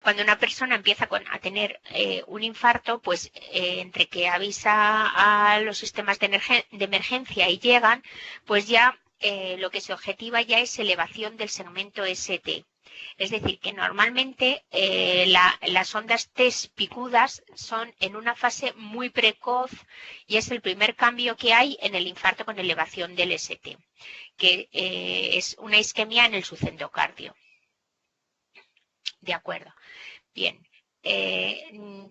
Cuando una persona empieza a tener un infarto, pues entre que avisa a los sistemas de emergencia y llegan, pues ya lo que se objetiva ya es elevación del segmento ST. Es decir, que normalmente las ondas T picudas son en una fase muy precoz y es el primer cambio que hay en el infarto con elevación del ST, que es una isquemia en el sucendocardio. De acuerdo. Bien.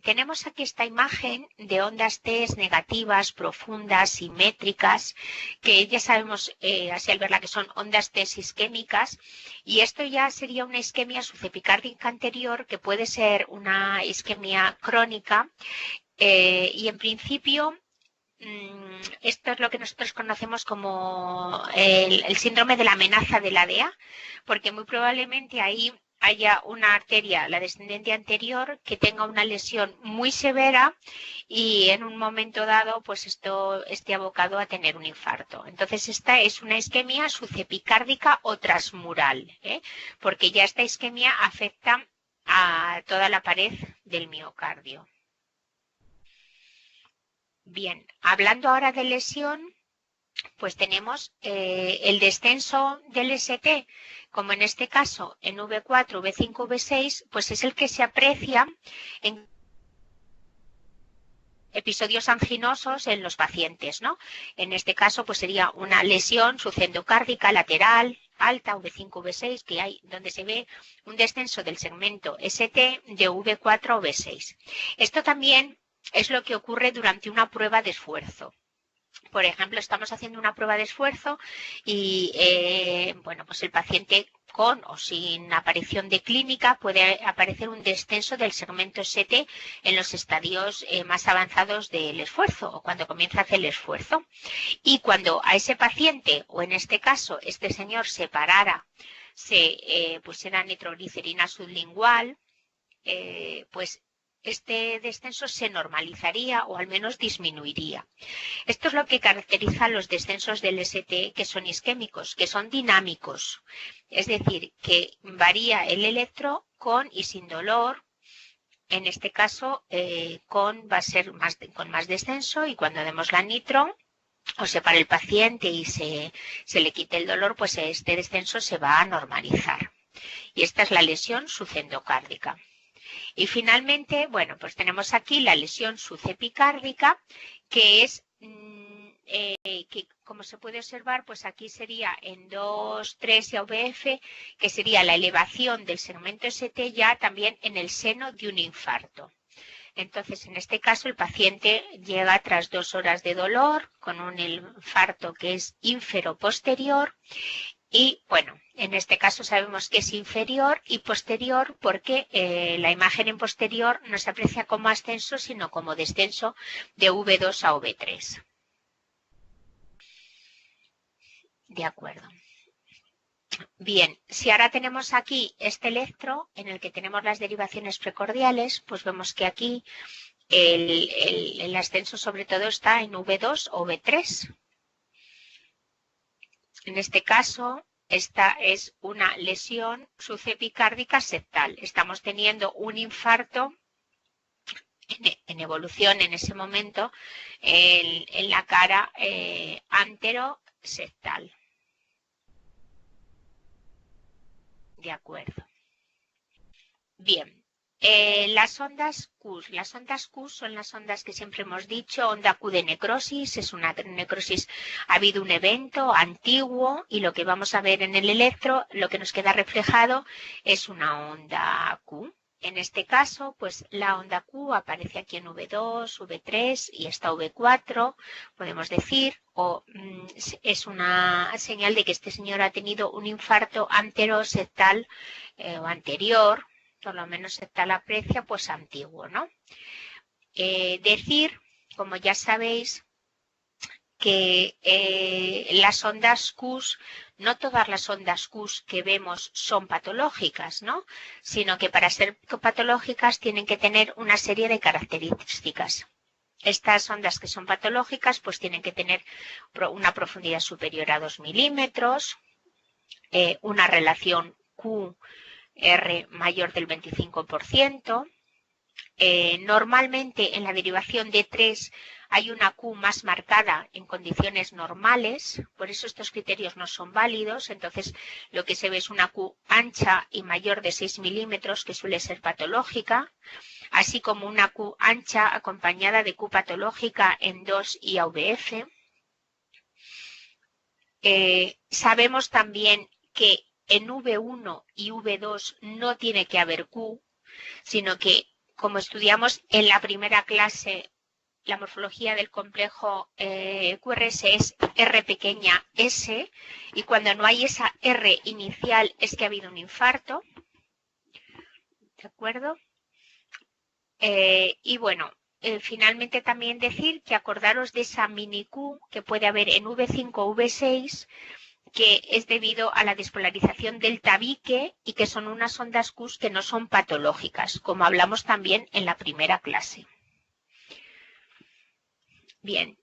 Tenemos aquí esta imagen de ondas T negativas, profundas, simétricas, que ya sabemos así al verla que son ondas T isquémicas, y esto ya sería una isquemia subepicárdica anterior, que puede ser una isquemia crónica, y en principio esto es lo que nosotros conocemos como el síndrome de la amenaza de la DEA, porque muy probablemente ahí haya una arteria, la descendente anterior, que tenga una lesión muy severa y en un momento dado pues esto esté abocado a tener un infarto. Entonces esta es una isquemia subepicárdica o transmural, porque ya esta isquemia afecta a toda la pared del miocardio. Bien, hablando ahora de lesión, pues tenemos el descenso del ST, como en este caso en V4, V5, V6, pues es el que se aprecia en episodios anginosos en los pacientes, ¿no? En este caso, pues sería una lesión sucendocárdica lateral, alta, V5, V6, que hay donde se ve un descenso del segmento ST de V4 o V6. Esto también es lo que ocurre durante una prueba de esfuerzo. Por ejemplo, estamos haciendo una prueba de esfuerzo y, bueno, pues el paciente con o sin aparición de clínica puede aparecer un descenso del segmento ST en los estadios más avanzados del esfuerzo o cuando comienza a hacer el esfuerzo. Y cuando a ese paciente, o en este caso, este señor se parara, se pusiera nitroglicerina sublingual, pues este descenso se normalizaría o al menos disminuiría. Esto es lo que caracteriza los descensos del ST que son isquémicos, que son dinámicos. Es decir, que varía el electro con y sin dolor. En este caso, va a ser con más descenso, y cuando demos la nitro o se para el paciente y se le quite el dolor, pues este descenso se va a normalizar. Y esta es la lesión sucendocárdica. Y finalmente, bueno, pues tenemos aquí la lesión subepicárdica, que es, que como se puede observar, pues aquí sería en 2, 3 y AVF, que sería la elevación del segmento ST ya también en el seno de un infarto. Entonces, en este caso, el paciente llega tras 2 horas de dolor con un infarto que es ínfero-posterior. Y bueno, en este caso sabemos que es inferior y posterior porque la imagen en posterior no se aprecia como ascenso, sino como descenso de V2 a V3. De acuerdo. Bien, si ahora tenemos aquí este electro en el que tenemos las derivaciones precordiales, pues vemos que aquí el ascenso sobre todo está en V2 o V3. En este caso, esta es una lesión subepicárdica septal. Estamos teniendo un infarto en evolución en ese momento en la cara anteroseptal. De acuerdo. Bien. Las ondas Q. Las ondas Q son las ondas que siempre hemos dicho. Onda Q de necrosis, es una necrosis, ha habido un evento antiguo y lo que vamos a ver en el electro, lo que nos queda reflejado es una onda Q. En este caso, pues la onda Q aparece aquí en V2, V3 y esta V4, podemos decir, o es una señal de que este señor ha tenido un infarto anteroseptal o anterior, por lo menos está la aprecia, pues antiguo, ¿no? Decir, como ya sabéis, que las ondas Q, no todas las ondas Q que vemos son patológicas, ¿no? Sino que para ser patológicas tienen que tener una serie de características. Estas ondas que son patológicas pues tienen que tener una profundidad superior a 2 milímetros, una relación Q R mayor del 25%. Normalmente en la derivación de 3 hay una Q más marcada en condiciones normales, por eso estos criterios no son válidos. Entonces lo que se ve es una Q ancha y mayor de 6 milímetros, que suele ser patológica, así como una Q ancha acompañada de Q patológica en 2 y AVF. Sabemos también que en V1 y V2 no tiene que haber Q, sino que, como estudiamos en la primera clase, la morfología del complejo QRS es R pequeña S, y cuando no hay esa R inicial es que ha habido un infarto. ¿De acuerdo? Y bueno, finalmente también decir que acordaros de esa mini Q que puede haber en V5 o V6, que es debido a la despolarización del tabique y que son unas ondas Q que no son patológicas, como hablamos también en la primera clase. Bien,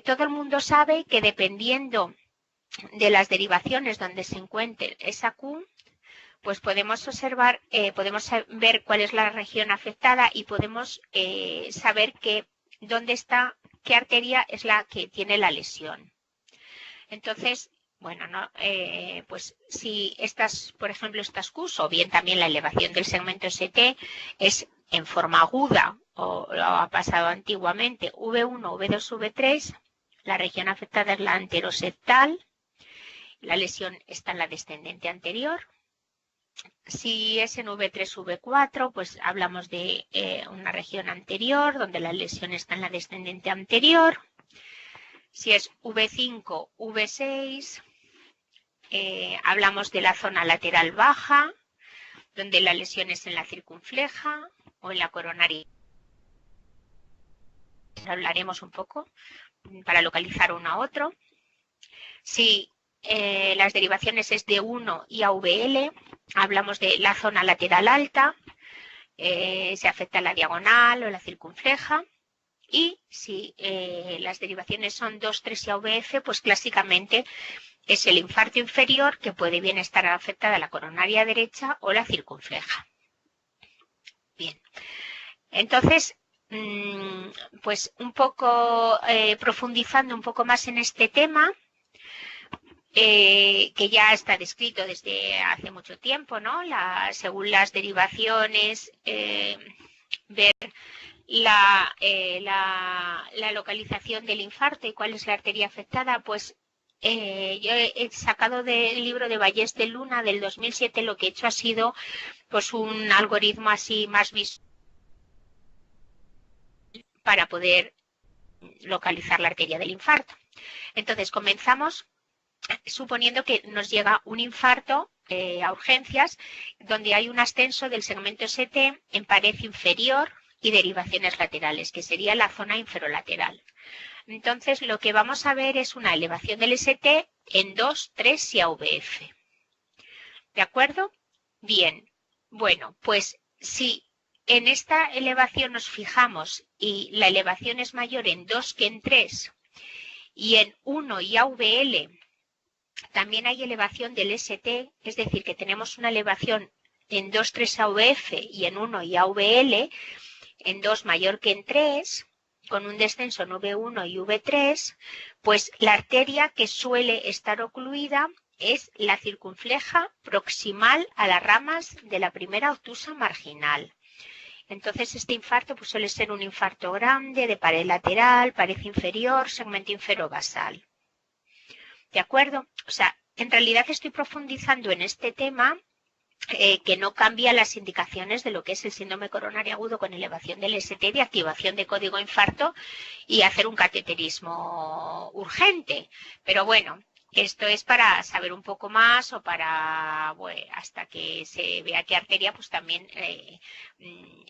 todo el mundo sabe que dependiendo de las derivaciones donde se encuentre esa Q, pues podemos observar, podemos ver cuál es la región afectada y podemos saber dónde está, qué arteria es la que tiene la lesión. Entonces, bueno, pues si estas, por ejemplo, estas Qs, o bien también la elevación del segmento ST es en forma aguda, o lo ha pasado antiguamente, V1, V2, V3, la región afectada es la anteroseptal, la lesión está en la descendente anterior. Si es en V3, V4, pues hablamos de una región anterior, donde la lesión está en la descendente anterior. Si es V5, V6, hablamos de la zona lateral baja, donde la lesión es en la circunfleja o en la coronaria. Hablaremos un poco para localizar uno a otro. Si las derivaciones es de 1 y AVL, hablamos de la zona lateral alta, se afecta la diagonal o la circunfleja. Y si las derivaciones son 2, 3 y AVF, pues clásicamente es el infarto inferior, que puede bien estar afectada la coronaria derecha o la circunfleja. Bien, entonces, pues un poco profundizando un poco más en este tema, que ya está descrito desde hace mucho tiempo, ¿no? Según las derivaciones, ver la localización del infarto y cuál es la arteria afectada, pues yo he sacado del libro de Ballester Luna del 2007, lo que he hecho ha sido pues un algoritmo así más visual para poder localizar la arteria del infarto. Entonces comenzamos suponiendo que nos llega un infarto a urgencias, donde hay un ascenso del segmento ST en pared inferior y derivaciones laterales, que sería la zona inferolateral. Entonces, lo que vamos a ver es una elevación del ST en 2, 3 y AVF. ¿De acuerdo? Bien. Bueno, pues si en esta elevación nos fijamos y la elevación es mayor en 2 que en 3 y en 1 y AVL también hay elevación del ST, es decir, que tenemos una elevación en 2, 3 AVF y en 1 y AVL, en 2 mayor que en 3, con un descenso en V1 y V3, pues la arteria que suele estar ocluida es la circunfleja proximal a las ramas de la primera obtusa marginal. Entonces este infarto pues suele ser un infarto grande de pared lateral, pared inferior, segmento inferobasal. ¿De acuerdo? O sea, en realidad estoy profundizando en este tema que no cambia las indicaciones de lo que es el síndrome coronario agudo con elevación del ST, de activación de código infarto y hacer un cateterismo urgente. Pero bueno, esto es para saber un poco más o para, bueno, hasta que se vea qué arteria, pues también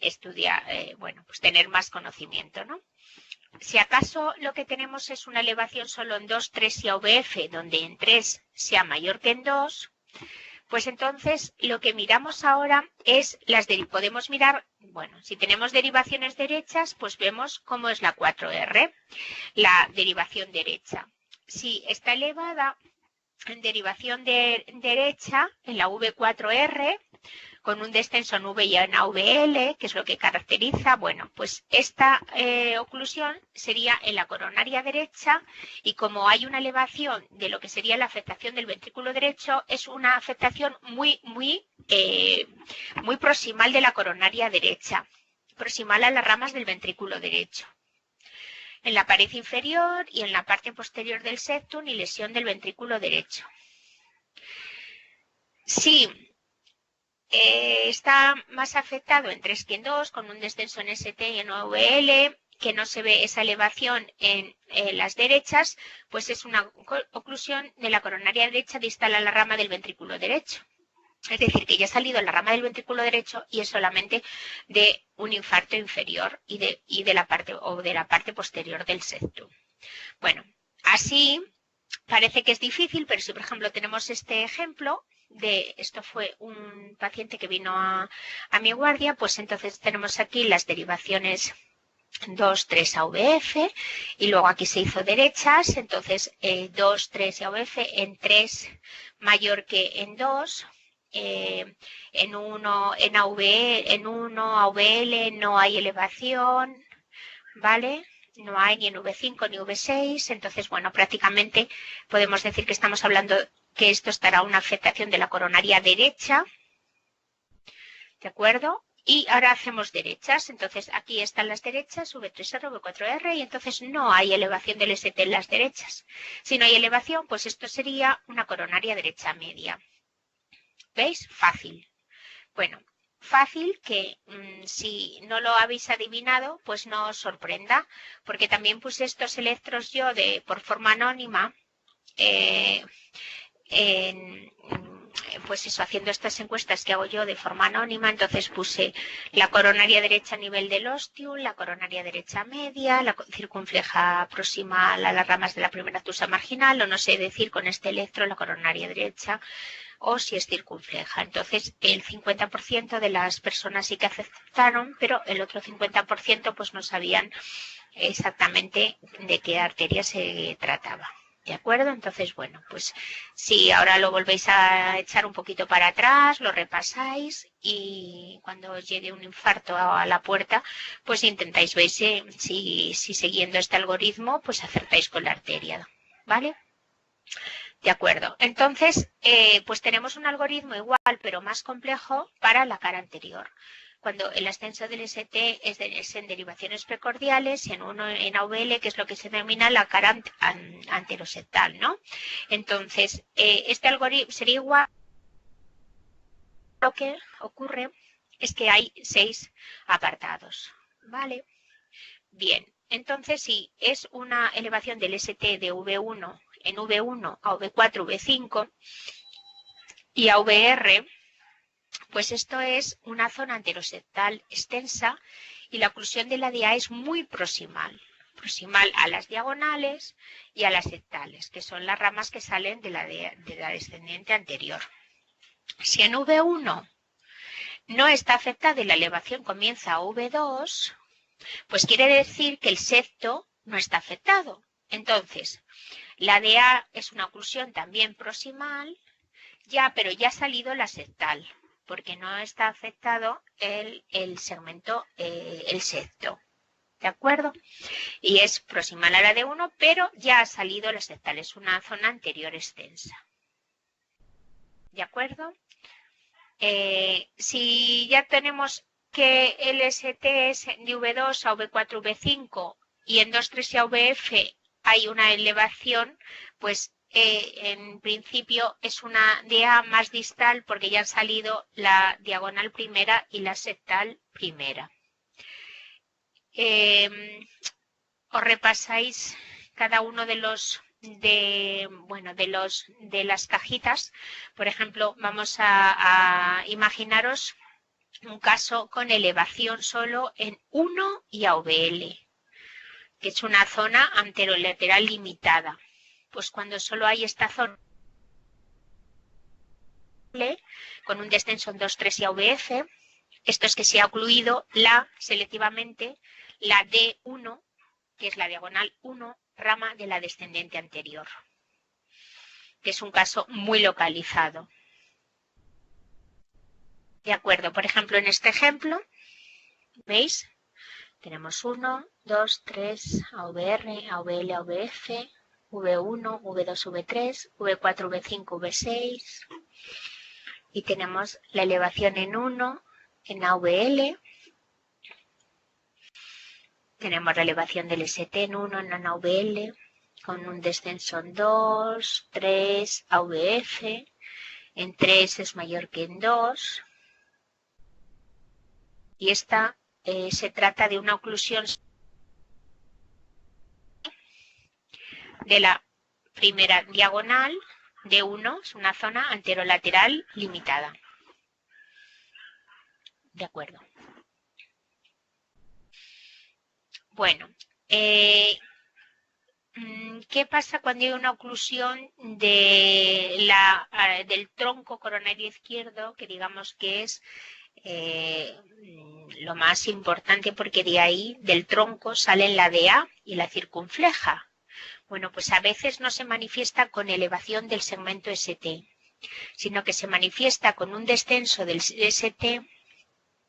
estudiar, bueno, pues tener más conocimiento, ¿no? Si acaso lo que tenemos es una elevación solo en 2, 3 y AVF, donde en 3 sea mayor que en 2, pues entonces lo que miramos ahora es podemos mirar, bueno, si tenemos derivaciones derechas, pues vemos cómo es la 4R, la derivación derecha. Si está elevada, en derivación derecha, en la V4R, con un descenso en V y en AVL, que es lo que caracteriza, bueno, pues esta oclusión sería en la coronaria derecha y como hay una elevación de lo que sería la afectación del ventrículo derecho, es una afectación muy proximal de la coronaria derecha, proximal a las ramas del ventrículo derecho. En la pared inferior y en la parte posterior del septum y lesión del ventrículo derecho. Sí. Está más afectado en 3 que en 2, con un descenso en ST y en OVL, que no se ve esa elevación en las derechas, pues es una oclusión de la coronaria derecha distal a la rama del ventrículo derecho. Es decir, que ya ha salido la rama del ventrículo derecho y es solamente de un infarto inferior y de la parte posterior del septum. Bueno, así parece que es difícil, pero si por ejemplo tenemos este ejemplo, esto fue un paciente que vino a mi guardia, pues entonces tenemos aquí las derivaciones 2, 3 AVF y luego aquí se hizo derechas, entonces 2, 3 AVF en 3 mayor que en 2, en 1 AVL no hay elevación, ¿vale? No hay ni en V5 ni V6, entonces, bueno, prácticamente podemos decir que estamos hablando que esto estará una afectación de la coronaria derecha, ¿de acuerdo? Y ahora hacemos derechas, entonces aquí están las derechas, V3R, V4R, y entonces no hay elevación del ST en las derechas. Si no hay elevación, pues esto sería una coronaria derecha media. ¿Veis? Fácil. Bueno, fácil que si no lo habéis adivinado, pues no os sorprenda, porque también puse estos electros yo por forma anónima, pues eso, haciendo estas encuestas que hago yo de forma anónima, entonces puse la coronaria derecha a nivel del ostium, la coronaria derecha media, la circunfleja proximal a las ramas de la primera tusa marginal, o no sé decir con este electro la coronaria derecha, o si es circunfleja. Entonces, el 50% de las personas sí que aceptaron, pero el otro 50% pues no sabían exactamente de qué arteria se trataba. ¿De acuerdo? Entonces, bueno, pues si ahora lo volvéis a echar un poquito para atrás, lo repasáis y cuando os llegue un infarto a la puerta, pues intentáis ver si siguiendo este algoritmo, pues acertáis con la arteria, ¿vale? De acuerdo. Entonces, pues tenemos un algoritmo igual, pero más complejo para la cara anterior. Cuando el ascenso del ST es en derivaciones precordiales y en uno en AVL, que es lo que se denomina la cara anteroseptal, ¿no? Entonces, este algoritmo sería igual. Lo que ocurre es que hay 6 apartados, ¿vale? Bien, entonces si es una elevación del ST de V1 en V1 a V4, V5 y a VR, pues esto es una zona anteroseptal extensa y la oclusión de la DA es muy proximal a las diagonales y a las septales, que son las ramas que salen de la descendente anterior. Si en V1 no está afectada y la elevación comienza a V2, pues quiere decir que el septo no está afectado. Entonces, la DA es una oclusión también proximal, pero ya ha salido la septal, porque no está afectado el segmento, el septo. ¿De acuerdo? Y es proximal a la D1, pero ya ha salido la septal, es una zona anterior extensa. ¿De acuerdo? Si ya tenemos que el ST es de V2 a V4, V5 y en 2, 3 y AVF hay una elevación, pues en principio es una DA más distal porque ya han salido la diagonal primera y la septal primera. Os repasáis cada uno de las cajitas. Por ejemplo, vamos a imaginaros un caso con elevación solo en 1 y AVL, que es una zona anterolateral limitada. Pues cuando solo hay esta zona con un descenso en 2, 3 y AVF, esto es que se ha ocluido selectivamente la D1, que es la diagonal 1, rama de la descendente anterior. que es un caso muy localizado. De acuerdo, por ejemplo, en este ejemplo, ¿veis? Tenemos 1, 2, 3, AVR, AVL, AVF, V1, V2, V3, V4, V5, V6. Y tenemos la elevación en 1, en AVL. Tenemos la elevación del ST en 1, en AVL, con un descenso en 2, 3, AVF. En 3 es mayor que en 2. Y esta se trata de una oclusión de la primera diagonal de 1, es una zona anterolateral limitada. De acuerdo. Bueno, ¿qué pasa cuando hay una oclusión del tronco coronario izquierdo, que digamos que es lo más importante, porque de ahí, del tronco, salen la DA y la circunfleja? Bueno, pues a veces no se manifiesta con elevación del segmento ST, sino que se manifiesta con un descenso del ST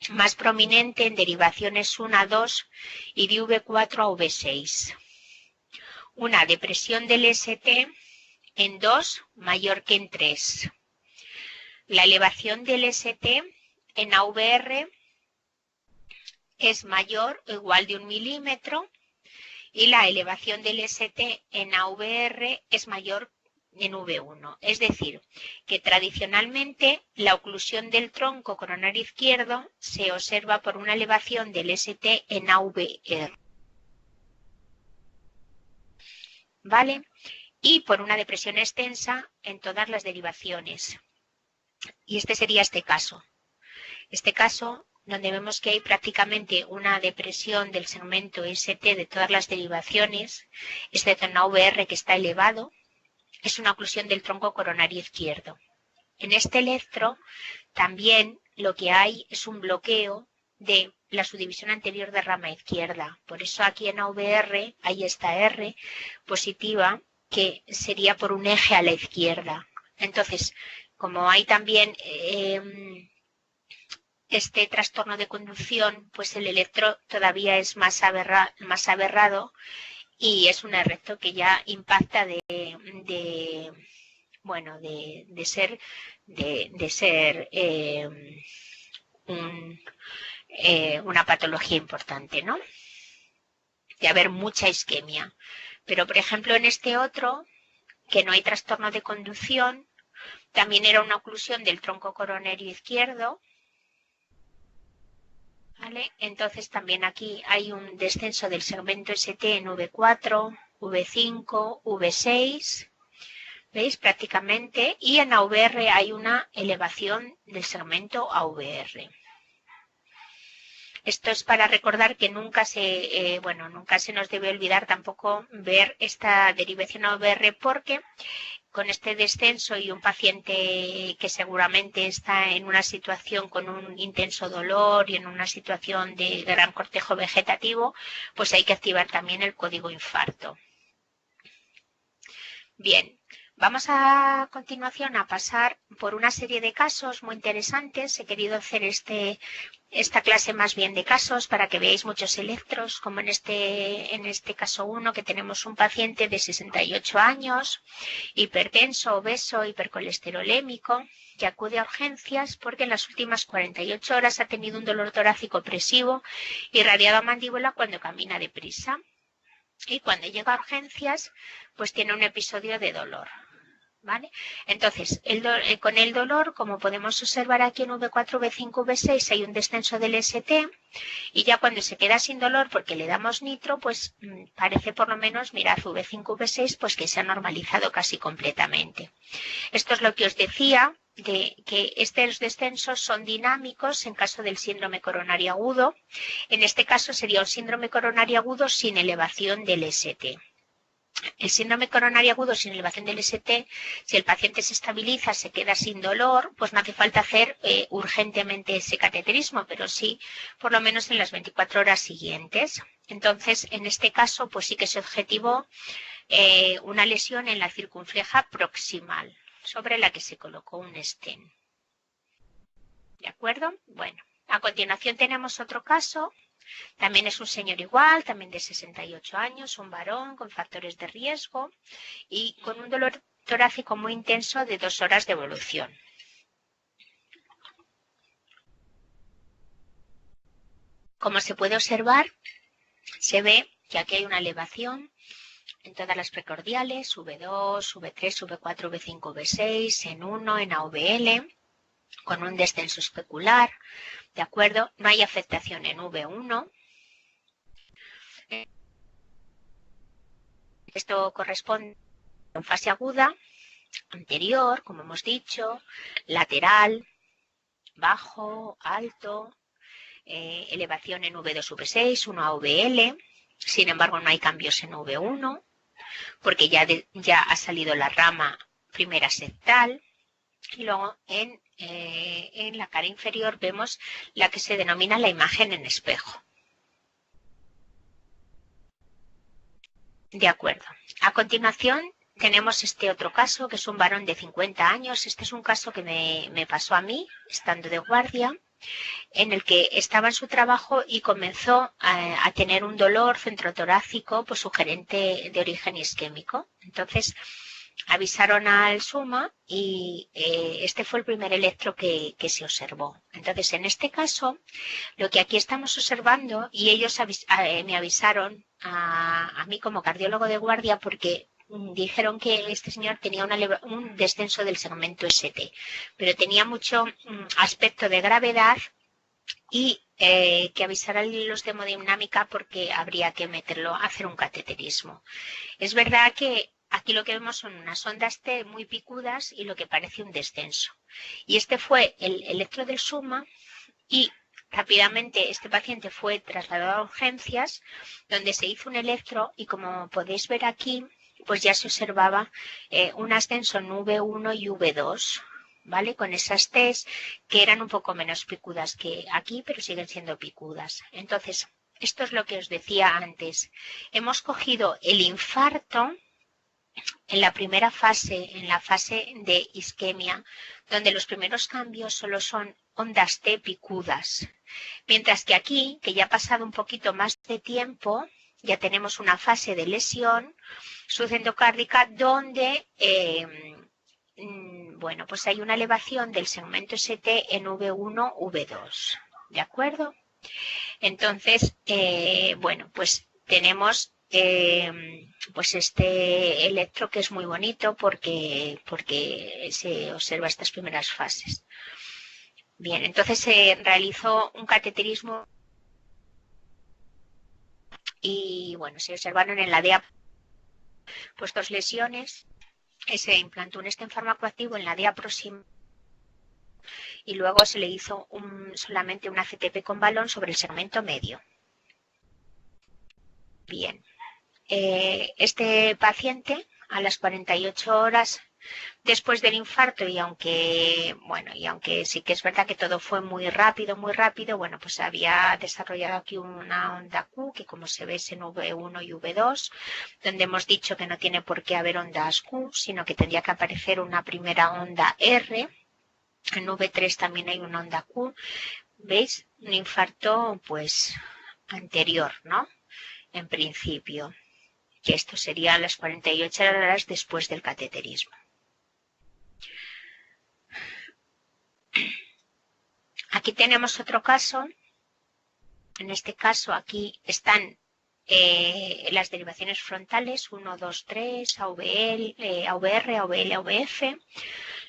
más prominente en derivaciones 1 a 2 y de V4 a V6. Una depresión del ST en 2 mayor que en 3. La elevación del ST en AVR es mayor o igual de 1 milímetro y la elevación del ST en AVR es mayor en V1. Es decir, que tradicionalmente la oclusión del tronco coronario izquierdo se observa por una elevación del ST en AVR. ¿Vale? Y por una depresión extensa en todas las derivaciones. Y este sería este caso. Este caso, donde vemos que hay prácticamente una depresión del segmento ST de todas las derivaciones, excepto en AVR que está elevado, es una oclusión del tronco coronario izquierdo. En este electro también lo que hay es un bloqueo de la subdivisión anterior de rama izquierda. Por eso aquí en AVR hay esta R positiva que sería por un eje a la izquierda. Entonces, como hay también este trastorno de conducción, pues el electro todavía es más aberrado y es un recto que ya impacta de ser una patología importante, ¿no? De haber mucha isquemia. Pero, por ejemplo, en este otro, que no hay trastorno de conducción, también era una oclusión del tronco coronario izquierdo, ¿vale? Entonces también aquí hay un descenso del segmento ST en V4, V5, V6, ¿veis? Prácticamente, y en AVR hay una elevación del segmento AVR. Esto es para recordar que nunca se nos debe olvidar tampoco ver esta derivación AVR, porque con este descenso y un paciente que seguramente está en una situación con un intenso dolor y en una situación de gran cortejo vegetativo, pues hay que activar también el código infarto. Bien, vamos a continuación a pasar por una serie de casos muy interesantes. He querido hacer esta clase más bien de casos para que veáis muchos electros, como en este caso 1, que tenemos un paciente de 68 años, hipertenso, obeso, hipercolesterolémico, que acude a urgencias porque en las últimas 48 horas ha tenido un dolor torácico opresivo irradiado a mandíbula cuando camina deprisa. Y cuando llega a urgencias, pues tiene un episodio de dolor, ¿vale? Entonces, con el dolor, como podemos observar aquí en V4, V5, V6, hay un descenso del ST, y ya cuando se queda sin dolor porque le damos nitro, pues parece por lo menos, mirad, V5, V6, pues que se ha normalizado casi completamente. Esto es lo que os decía, de que estos descensos son dinámicos en caso del síndrome coronario agudo. En este caso sería un síndrome coronario agudo sin elevación del ST. El síndrome coronario agudo sin elevación del ST, si el paciente se estabiliza, se queda sin dolor, pues no hace falta hacer urgentemente ese cateterismo, pero sí por lo menos en las 24 horas siguientes. Entonces, en este caso, pues sí que se objetivó una lesión en la circunfleja proximal, sobre la que se colocó un stent. ¿De acuerdo? Bueno, a continuación tenemos otro caso. También es un señor igual, también de 68 años, un varón con factores de riesgo y con un dolor torácico muy intenso de 2 horas de evolución. Como se puede observar, se ve que aquí hay una elevación en todas las precordiales, V2, V3, V4, V5, V6, en 1, en AVL, con un descenso especular, ¿de acuerdo? No hay afectación en V1. Esto corresponde a una fase aguda, anterior, como hemos dicho, lateral, bajo, alto, elevación en V2, V6, 1 AVL. Sin embargo, no hay cambios en V1, porque ya ha salido la rama primera septal. Y luego en la cara inferior vemos la que se denomina la imagen en espejo. De acuerdo. A continuación tenemos este otro caso, que es un varón de 50 años. Este es un caso que me pasó a mí, estando de guardia, en el que estaba en su trabajo y comenzó a tener un dolor centrotorácico pues, sugerente de origen isquémico. Entonces, avisaron al SUMA y este fue el primer electro que se observó. Entonces, en este caso, lo que aquí estamos observando, y ellos me avisaron a mí como cardiólogo de guardia porque dijeron que este señor tenía un descenso del segmento ST, pero tenía mucho aspecto de gravedad y que avisaran los de hemodinámica porque habría que meterlo a hacer un cateterismo. Es verdad que aquí lo que vemos son unas ondas T muy picudas y lo que parece un descenso. Y este fue el electro del SUMA y rápidamente este paciente fue trasladado a urgencias donde se hizo un electro y como podéis ver aquí, pues ya se observaba un ascenso en V1 y V2. ¿Vale? Con esas T's que eran un poco menos picudas que aquí, pero siguen siendo picudas. Entonces, esto es lo que os decía antes. Hemos cogido el infarto en la primera fase, en la fase de isquemia, donde los primeros cambios solo son ondas T picudas. Mientras que aquí, que ya ha pasado un poquito más de tiempo, ya tenemos una fase de lesión subendocárdica donde bueno, pues hay una elevación del segmento ST en V1, V2, ¿de acuerdo? Entonces, bueno, pues tenemos pues este electro que es muy bonito porque se observa estas primeras fases. Bien, entonces se realizó un cateterismo y, bueno, se observaron en la DEA pues 2 lesiones. Se implantó un stent farmacoactivo en la DEA próxima y luego se le hizo solamente una CTP con balón sobre el segmento medio. Bien, este paciente a las 48 horas después del infarto y aunque sí que es verdad que todo fue muy rápido, bueno, pues había desarrollado aquí una onda Q que como se ve es en V1 y V2, donde hemos dicho que no tiene por qué haber ondas Q, sino que tendría que aparecer una primera onda R. En V3 también hay una onda Q. ¿Veis? Un infarto pues anterior, ¿no? En principio, que esto sería las 48 horas después del cateterismo. Aquí tenemos otro caso. En este caso aquí están las derivaciones frontales 1, 2, 3, AVL, AVR, AVL, AVF.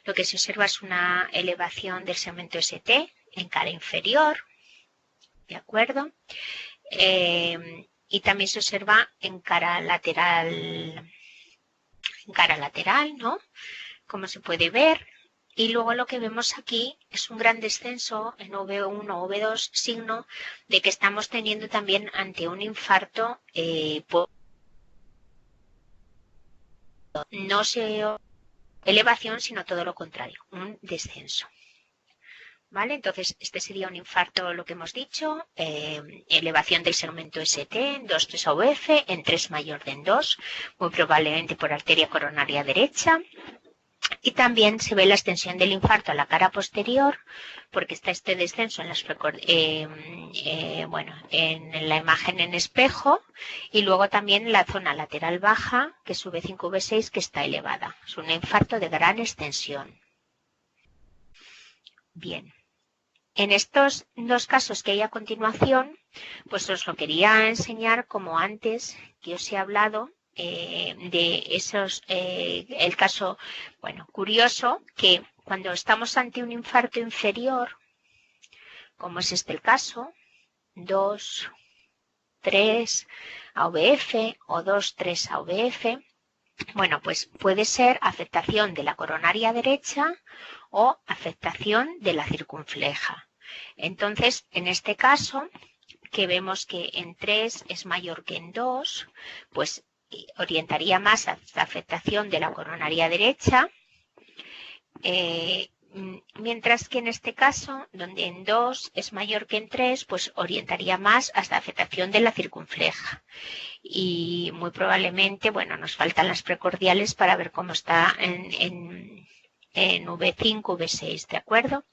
Lo que se observa es una elevación del segmento ST en cara inferior, ¿de acuerdo? Y también se observa en cara lateral, ¿no? Como se puede ver. Y luego lo que vemos aquí es un gran descenso en V1 o V2, signo de que estamos teniendo también ante un infarto no se elevación, sino todo lo contrario, un descenso. ¿Vale? Entonces, este sería un infarto, lo que hemos dicho, elevación del segmento ST en 2-3 AVF, en 3 mayor de en 2, muy probablemente por arteria coronaria derecha. Y también se ve la extensión del infarto a la cara posterior, porque está este descenso en, en la imagen en espejo, y luego también en la zona lateral baja, que es V5-V6, que está elevada. Es un infarto de gran extensión. Bien. En estos dos casos que hay a continuación, pues os lo quería enseñar como antes que os he hablado de esos, el caso, bueno, curioso, que cuando estamos ante un infarto inferior, como es este el caso, 2, 3 AVF o 2, 3 AVF, bueno, pues puede ser afectación de la coronaria derecha o afectación de la circunfleja. Entonces, en este caso, que vemos que en 3 es mayor que en 2, pues orientaría más a la afectación de la coronaria derecha, mientras que en este caso, donde en 2 es mayor que en 3, pues orientaría más hasta la afectación de la circunfleja. Y muy probablemente, bueno, nos faltan las precordiales para ver cómo está en V5, V6, ¿de acuerdo?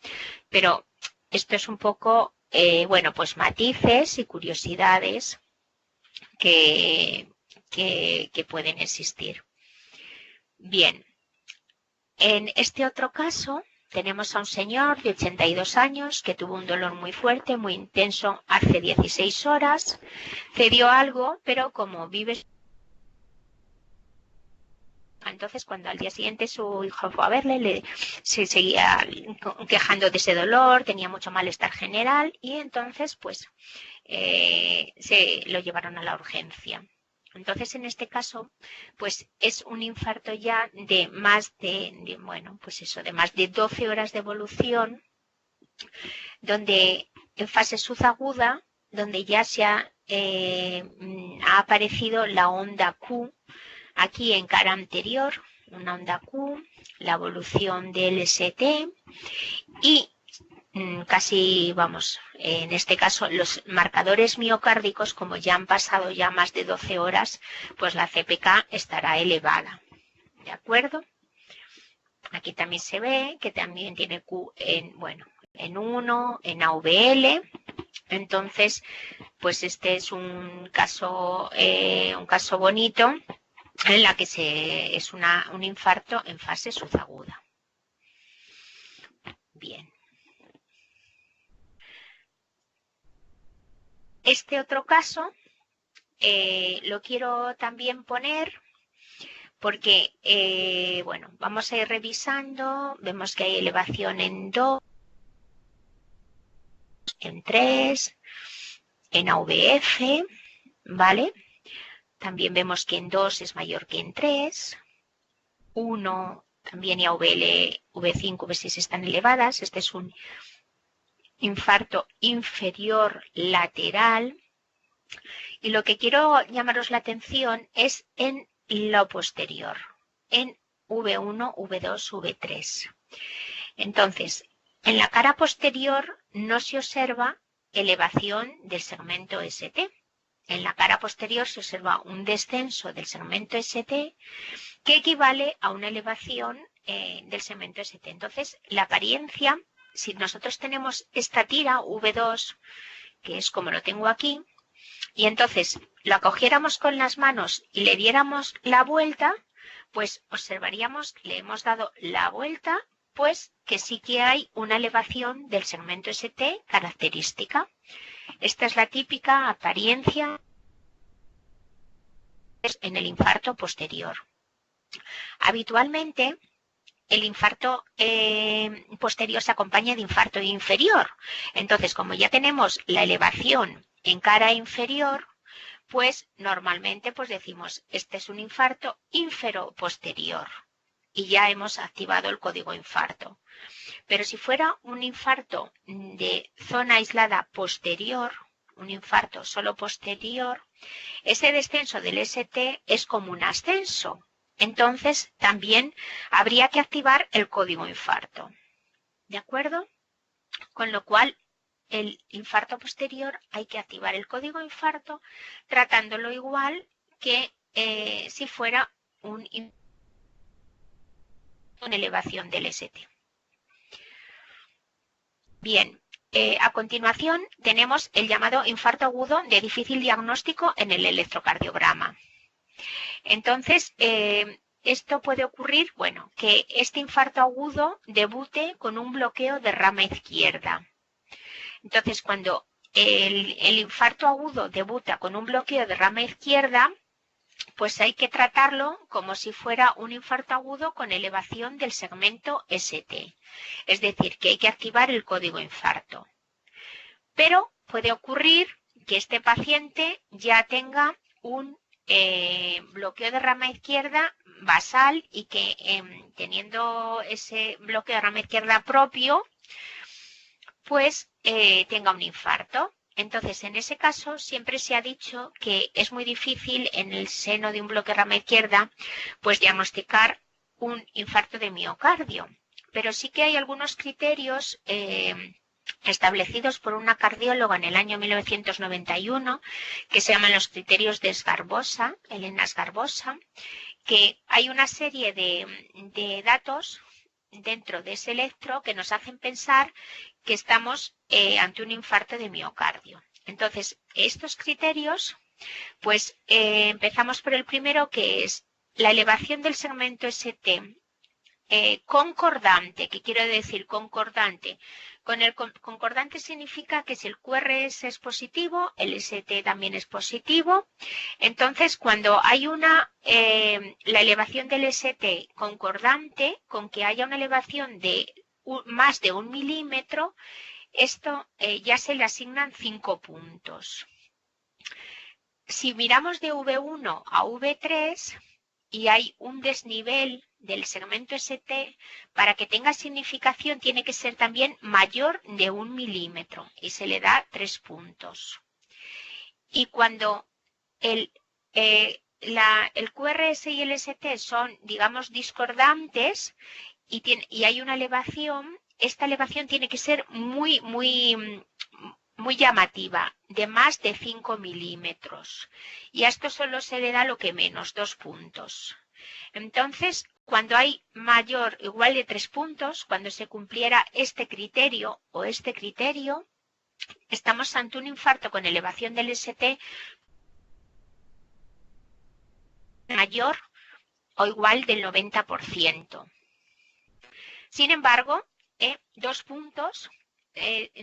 Pero esto es un poco, bueno, pues matices y curiosidades que pueden existir. Bien, en este otro caso tenemos a un señor de 82 años que tuvo un dolor muy fuerte, muy intenso hace 16 horas, cedió algo, pero como vive... Entonces, cuando al día siguiente su hijo fue a verle, se seguía quejando de ese dolor, tenía mucho malestar general y entonces, pues, se lo llevaron a la urgencia. Entonces, en este caso, pues es un infarto ya de más de más de 12 horas de evolución, donde en fase subaguda, donde ya se ha aparecido la onda Q aquí en cara anterior, una onda Q, la evolución del ST y casi, vamos, en este caso los marcadores miocárdicos, como ya han pasado ya más de 12 horas, pues la CPK estará elevada, ¿de acuerdo? Aquí también se ve que también tiene Q en 1, en AVL. Entonces, pues este es un caso bonito en la que es un infarto en fase subaguda. Bien. Este otro caso lo quiero también poner porque, vamos a ir revisando, vemos que hay elevación en 2, en 3, en AVF, ¿vale? También vemos que en 2 es mayor que en 3, 1 también y AVL, V5, V6 están elevadas. Este es un infarto inferior lateral. Y lo que quiero llamaros la atención es en lo posterior, en V1, V2, V3. Entonces, en la cara posterior no se observa elevación del segmento ST. En la cara posterior se observa un descenso del segmento ST que equivale a una elevación del segmento ST. Entonces, la apariencia, si nosotros tenemos esta tira V2, que es como lo tengo aquí, y entonces la cogiéramos con las manos y le diéramos la vuelta, pues observaríamos que le hemos dado la vuelta, pues que sí que hay una elevación del segmento ST característica. Esta es la típica apariencia en el infarto posterior. Habitualmente, el infarto posterior se acompaña de infarto inferior. Entonces, como ya tenemos la elevación en cara inferior, pues normalmente pues decimos, este es un infarto ínfero-posterior y ya hemos activado el código infarto. Pero si fuera un infarto de zona aislada posterior, un infarto solo posterior, ese descenso del ST es como un ascenso. Entonces, también habría que activar el código infarto. ¿De acuerdo? con lo cual el infarto posterior hay que activar el código infarto tratándolo igual que si fuera una elevación del ST. Bien, a continuación tenemos el llamado infarto agudo de difícil diagnóstico en el electrocardiograma. Entonces, esto puede ocurrir, bueno, que este infarto agudo debute con un bloqueo de rama izquierda. Entonces, cuando el infarto agudo debuta con un bloqueo de rama izquierda, pues hay que tratarlo como si fuera un infarto agudo con elevación del segmento ST. Es decir, que hay que activar el código infarto. Pero puede ocurrir que este paciente ya tenga un bloqueo de rama izquierda basal y que teniendo ese bloqueo de rama izquierda propio, pues tenga un infarto. Entonces, en ese caso, siempre se ha dicho que es muy difícil en el seno de un bloqueo de rama izquierda, pues diagnosticar un infarto de miocardio. Pero sí que hay algunos criterios establecidos por una cardióloga en el año 1991, que se llaman los criterios de Sgarbosa, Elena Sgarbosa, que hay una serie de datos dentro de ese electro que nos hacen pensar que estamos ante un infarto de miocardio. Entonces, estos criterios, pues empezamos por el primero, que es la elevación del segmento ST concordante. ¿Qué quiero decir concordante? Con el concordante significa que si el QRS es positivo, el ST también es positivo. Entonces, cuando hay la elevación del ST concordante con que haya una elevación de más de 1 milímetro, esto ya se le asignan 5 puntos. Si miramos de V1 a V3 y hay un desnivel del segmento ST, para que tenga significación tiene que ser también mayor de 1 milímetro y se le da 3 puntos. Y cuando el QRS y el ST son, digamos, discordantes y hay una elevación, esta elevación tiene que ser muy llamativa, de más de 5 milímetros. Y a esto solo se le da lo que menos, 2 puntos. Entonces, cuando hay mayor o igual de 3 puntos, cuando se cumpliera este criterio o este criterio, estamos ante un infarto con elevación del ST mayor o igual del 90%. Sin embargo, 2 puntos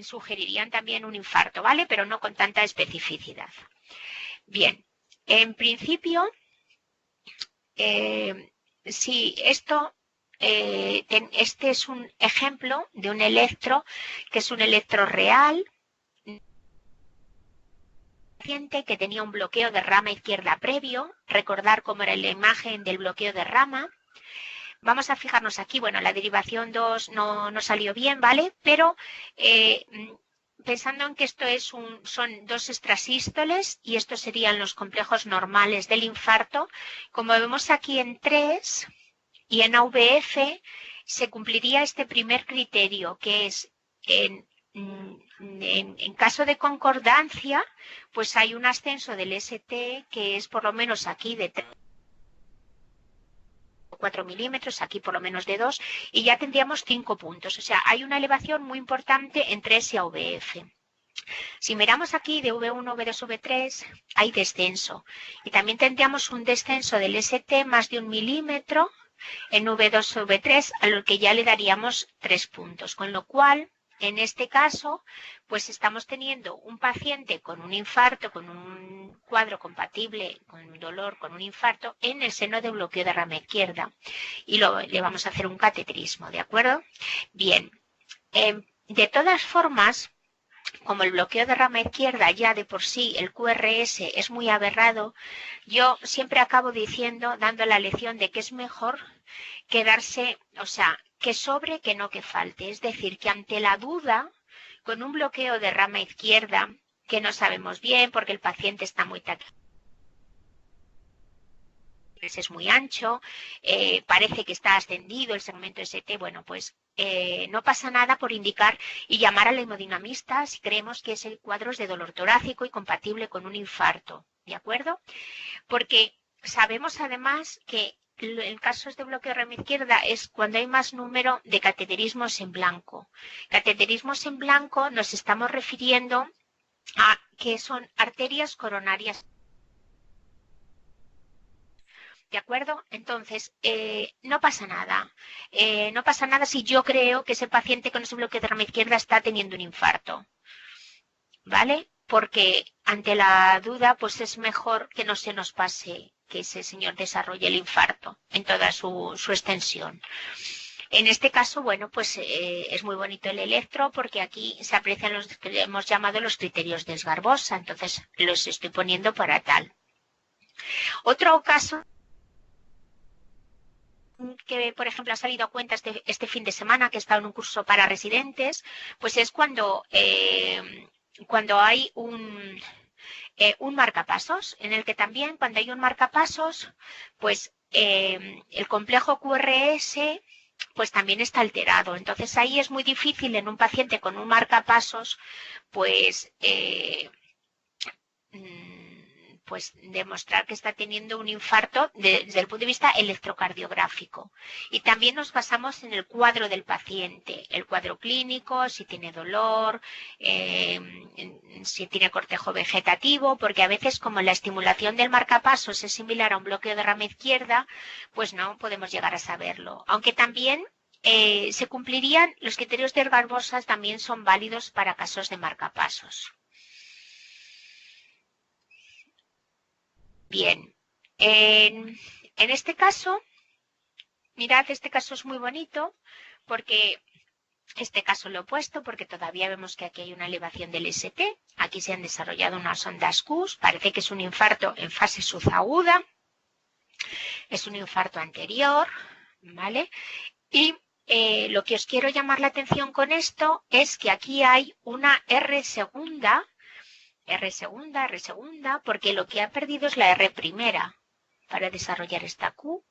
sugerirían también un infarto, ¿vale? Pero no con tanta especificidad. Bien, en principio, si esto, este es un ejemplo de un electro, que es un electro real, paciente que tenía un bloqueo de rama izquierda previo, recordar cómo era la imagen del bloqueo de rama. Vamos a fijarnos aquí, bueno, la derivación 2 no salió bien, ¿vale? Pero pensando en que esto son 2 extrasístoles y estos serían los complejos normales del infarto, como vemos aquí en 3 y en AVF se cumpliría este primer criterio, que es en caso de concordancia, pues hay un ascenso del ST que es por lo menos aquí de 4 milímetros, aquí por lo menos de 2, y ya tendríamos 5 puntos. O sea, hay una elevación muy importante en 3 y AVF. Si miramos aquí de V1, V2, V3, hay descenso. Y también tendríamos un descenso del ST más de 1 milímetro en V2, V3, a lo que ya le daríamos 3 puntos. Con lo cual, en este caso, pues estamos teniendo un paciente con un infarto, con un cuadro compatible, con un dolor, con un infarto, en el seno de bloqueo de rama izquierda. Y le vamos a hacer un catetrismo, ¿de acuerdo? Bien, de todas formas, como el bloqueo de rama izquierda ya de por sí, el QRS es muy aberrado, yo siempre acabo diciendo, dando la lección de que es mejor quedarse, o sea, que sobre que no que falte. Es decir, que ante la duda, con un bloqueo de rama izquierda, que no sabemos bien porque el paciente está muy es muy ancho, parece que está ascendido el segmento ST, bueno, pues no pasa nada por indicar y llamar al hemodinamista si creemos que ese cuadro es de dolor torácico y compatible con un infarto, ¿de acuerdo? Porque sabemos además que en casos de bloqueo rama izquierda es cuando hay más número de cateterismos en blanco. Cateterismos en blanco nos estamos refiriendo a que son arterias coronarias. ¿De acuerdo? Entonces, no pasa nada. No pasa nada si yo creo que ese paciente con ese bloqueo de rama izquierda está teniendo un infarto. ¿Vale? Porque ante la duda, pues es mejor que no se nos pase que ese señor desarrolle el infarto en toda su extensión. En este caso, bueno, pues es muy bonito el electro porque aquí se aprecian los que hemos llamado los criterios de Esgarbosa, entonces los estoy poniendo para tal. Otro caso que, por ejemplo, ha salido a cuenta este fin de semana, que he estado en un curso para residentes, pues es cuando hay un marcapasos, en el que también cuando hay un marcapasos, pues el complejo QRS pues también está alterado. Entonces ahí es muy difícil en un paciente con un marcapasos, pues demostrar que está teniendo un infarto desde el punto de vista electrocardiográfico. Y también nos basamos en el cuadro del paciente, el cuadro clínico, si tiene dolor, si tiene cortejo vegetativo, porque a veces como la estimulación del marcapasos es similar a un bloqueo de rama izquierda, pues no podemos llegar a saberlo. Aunque también se cumplirían los criterios de Esgarbosa, también son válidos para casos de marcapasos. Bien, en este caso, mirad, este caso es muy bonito porque este caso lo he puesto porque todavía vemos que aquí hay una elevación del ST, aquí se han desarrollado unas ondas Q, parece que es un infarto en fase subaguda, es un infarto anterior, ¿vale? Y lo que os quiero llamar la atención con esto es que aquí hay una R segunda, porque lo que ha perdido es la R primera para desarrollar esta Q.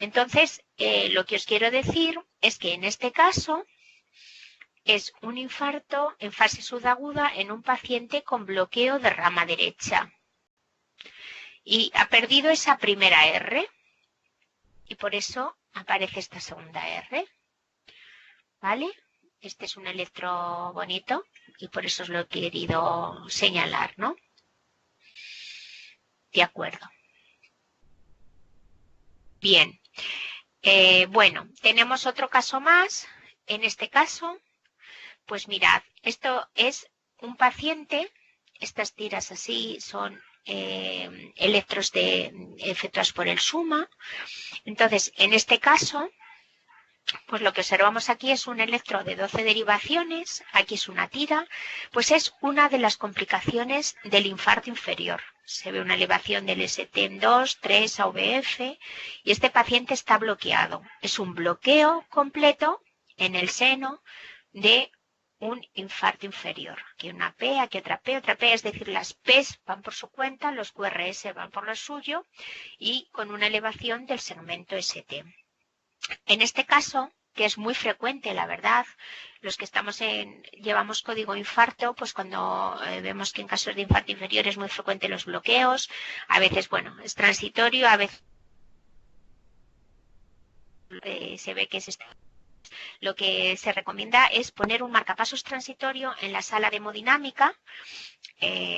Entonces, lo que os quiero decir es que en este caso es un infarto en fase subaguda en un paciente con bloqueo de rama derecha. Y ha perdido esa primera R y por eso aparece esta segunda R. ¿Vale? Este es un electro bonito y por eso os lo he querido señalar, ¿no? De acuerdo. Bien. Bueno, tenemos otro caso más. En este caso, pues mirad, esto es un paciente, estas tiras así son electros efectuados por el SUMA. Entonces, en este caso, pues lo que observamos aquí es un electro de 12 derivaciones, aquí es una tira, pues es una de las complicaciones del infarto inferior. Se ve una elevación del ST en 2, 3, AVF y este paciente está bloqueado. Es un bloqueo completo en el seno de un infarto inferior. Aquí una P, aquí otra P, es decir, las P's van por su cuenta, los QRS van por lo suyo y con una elevación del segmento ST. En este caso, que es muy frecuente, la verdad, los que llevamos código infarto, pues cuando vemos que en casos de infarto inferior es muy frecuente los bloqueos, a veces, bueno, es transitorio, a veces se ve que es lo que se recomienda es poner un marcapasos transitorio en la sala de hemodinámica,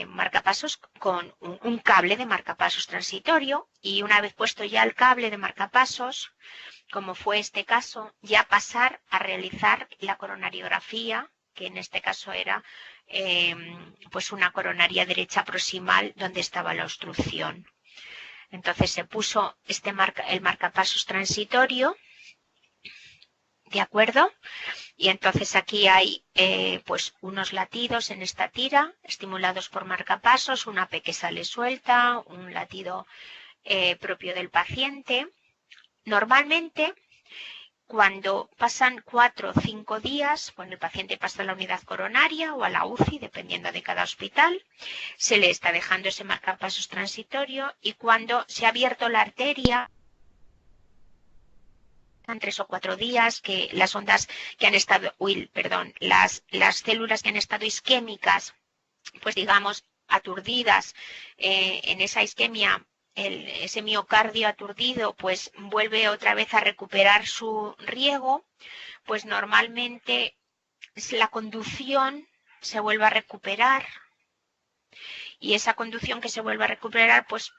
marcapasos con un cable de marcapasos transitorio y una vez puesto ya el cable de marcapasos, como fue este caso, ya pasar a realizar la coronariografía, que en este caso era pues una coronaria derecha proximal donde estaba la obstrucción. Entonces se puso el marcapasos transitorio, ¿de acuerdo? Y entonces aquí hay pues unos latidos en esta tira, estimulados por marcapasos, una P que sale suelta, un latido propio del paciente. Normalmente, cuando pasan 4 o 5 días, cuando el paciente pasa a la unidad coronaria o a la UCI, dependiendo de cada hospital, se le está dejando ese marcapasos transitorio y cuando se ha abierto la arteria, en 3 o 4 días, que las ondas que han estado, las células que han estado isquémicas, pues digamos, aturdidas en esa isquemia, ese miocardio aturdido, pues vuelve otra vez a recuperar su riego, pues normalmente la conducción se vuelve a recuperar. Y esa conducción que se vuelve a recuperar, pues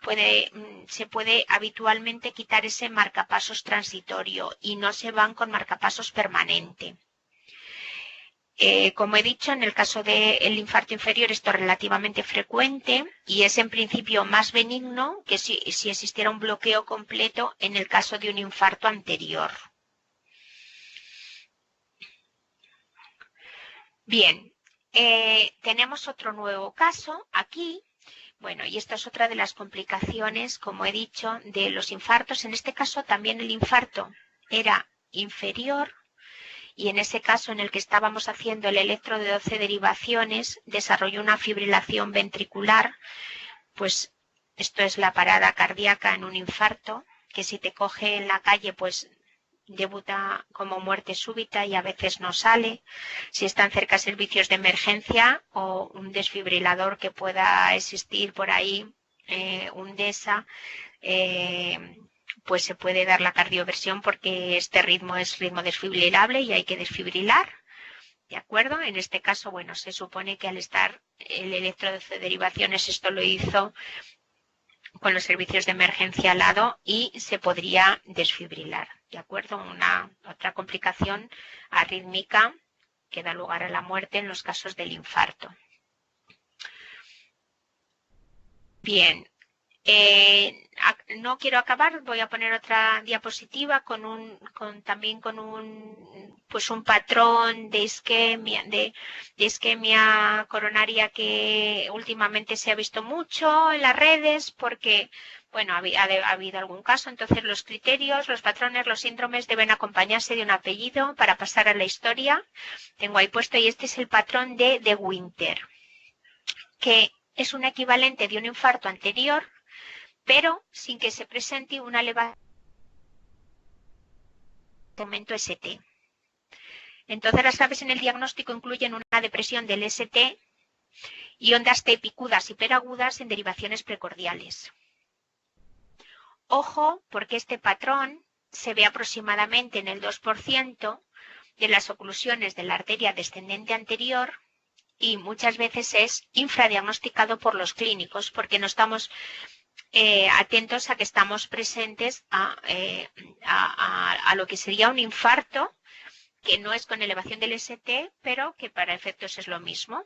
se puede habitualmente quitar ese marcapasos transitorio y no se van con marcapasos permanente. Como he dicho, en el caso del infarto inferior esto es relativamente frecuente y es en principio más benigno que si existiera un bloqueo completo en el caso de un infarto anterior. Bien, tenemos otro nuevo caso aquí. Bueno, y esta es otra de las complicaciones, como he dicho, de los infartos. En este caso también el infarto era inferior y en ese caso en el que estábamos haciendo el electro de 12 derivaciones desarrolló una fibrilación ventricular. Pues esto es la parada cardíaca en un infarto, que si te coge en la calle pues debuta como muerte súbita y a veces no sale. Si están cerca servicios de emergencia o un desfibrilador que pueda existir por ahí, un DESA, pues se puede dar la cardioversión porque este ritmo es ritmo desfibrilable y hay que desfibrilar. ¿De acuerdo? En este caso, bueno, se supone que al estar el electro de derivaciones esto lo hizo con los servicios de emergencia al lado y se podría desfibrilar, ¿de acuerdo? Una otra complicación arrítmica que da lugar a la muerte en los casos del infarto. Bien, no quiero acabar, voy a poner otra diapositiva también con un patrón de isquemia coronaria que últimamente se ha visto mucho en las redes porque, bueno, ha habido algún caso. Entonces los criterios, los patrones, los síndromes deben acompañarse de un apellido para pasar a la historia. Tengo ahí puesto y este es el patrón de Winter, que es un equivalente de un infarto anterior, pero sin que se presente una elevación de segmento ST. Entonces, las claves en el diagnóstico incluyen una depresión del ST y ondas T picudas hiperagudas en derivaciones precordiales. Ojo, porque este patrón se ve aproximadamente en el 2% de las oclusiones de la arteria descendente anterior y muchas veces es infradiagnosticado por los clínicos porque no estamos atentos a que estamos presentes a lo que sería un infarto, que no es con elevación del ST, pero que para efectos es lo mismo.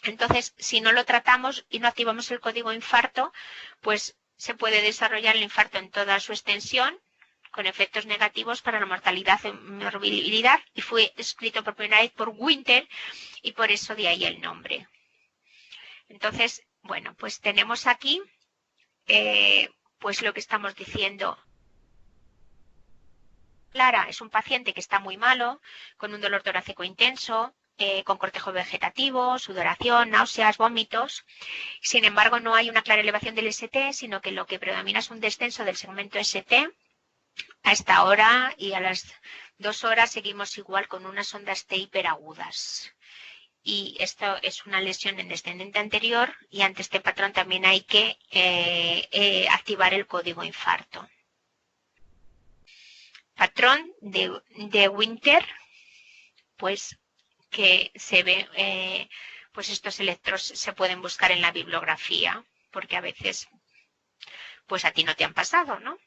Entonces, si no lo tratamos y no activamos el código infarto, pues se puede desarrollar el infarto en toda su extensión, con efectos negativos para la mortalidad y morbilidad, y fue escrito por primera vez por Winter, y por eso de ahí el nombre. Entonces, bueno, pues tenemos aquí pues lo que estamos diciendo. Clara es un paciente que está muy malo, con un dolor torácico intenso, con cortejo vegetativo, sudoración, náuseas, vómitos. Sin embargo, no hay una clara elevación del ST, sino que lo que predomina es un descenso del segmento ST. A esta hora y a las 2 horas seguimos igual con unas ondas T hiperagudas. Y esto es una lesión en descendente anterior y ante este patrón también hay que activar el código infarto. Patrón de Winter, pues que se ve, pues estos electros se pueden buscar en la bibliografía, porque a veces pues a ti no te han pasado, ¿no?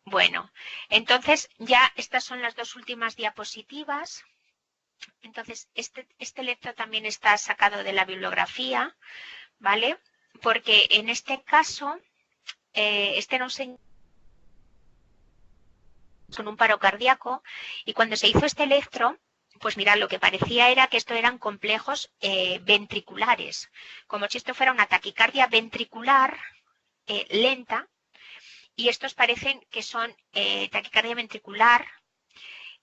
Bueno, entonces ya estas son las dos últimas diapositivas. Entonces, este electro también está sacado de la bibliografía, ¿vale? Porque en este caso, este era un señor con un paro cardíaco y cuando se hizo este electro, pues mirad, lo que parecía era que esto eran complejos ventriculares, como si esto fuera una taquicardia ventricular lenta, y estos parecen que son taquicardia ventricular.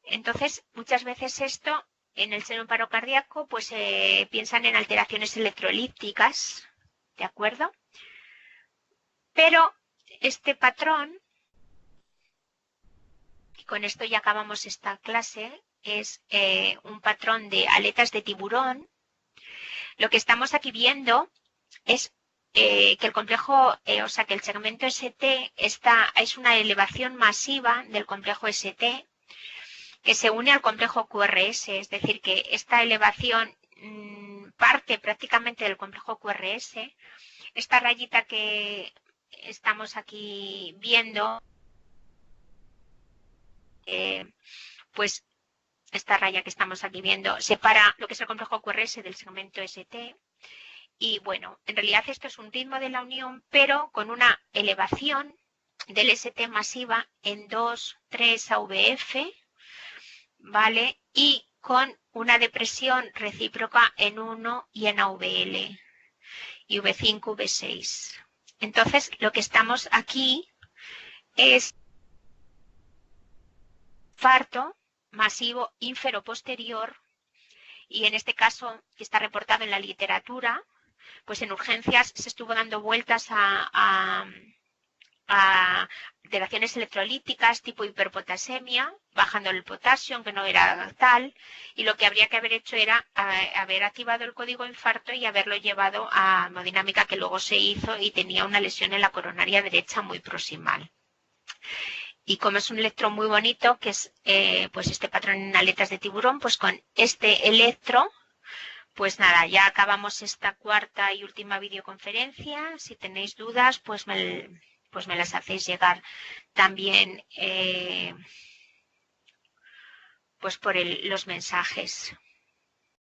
Entonces, muchas veces esto en el seno paro cardíaco, pues piensan en alteraciones electrolípticas, ¿de acuerdo? Pero este patrón con esto ya acabamos esta clase, es un patrón de aletas de tiburón. Lo que estamos aquí viendo es que el complejo, o sea, que el segmento ST es una elevación masiva del complejo ST que se une al complejo QRS, es decir, que esta elevación parte prácticamente del complejo QRS. Esta rayita que estamos aquí viendo, pues esta raya que estamos aquí viendo separa lo que es el complejo QRS del segmento ST. Y bueno, en realidad esto es un ritmo de la unión, pero con una elevación del ST masiva en 2, 3 AVF, ¿vale? Y con una depresión recíproca en 1 y en AVL, y V5, V6. Entonces, lo que estamos aquí es infarto masivo inferoposterior, y en este caso, que está reportado en la literatura, pues en urgencias se estuvo dando vueltas a alteraciones electrolíticas tipo hiperpotasemia, bajando el potasio, aunque no era tal, y lo que habría que haber hecho era haber activado el código infarto y haberlo llevado a hemodinámica, que luego se hizo y tenía una lesión en la coronaria derecha muy proximal. Y como es un electro muy bonito, que es pues este patrón en aletas de tiburón, pues con este electro, pues nada, ya acabamos esta cuarta y última videoconferencia. Si tenéis dudas, pues me las hacéis llegar también pues por los mensajes.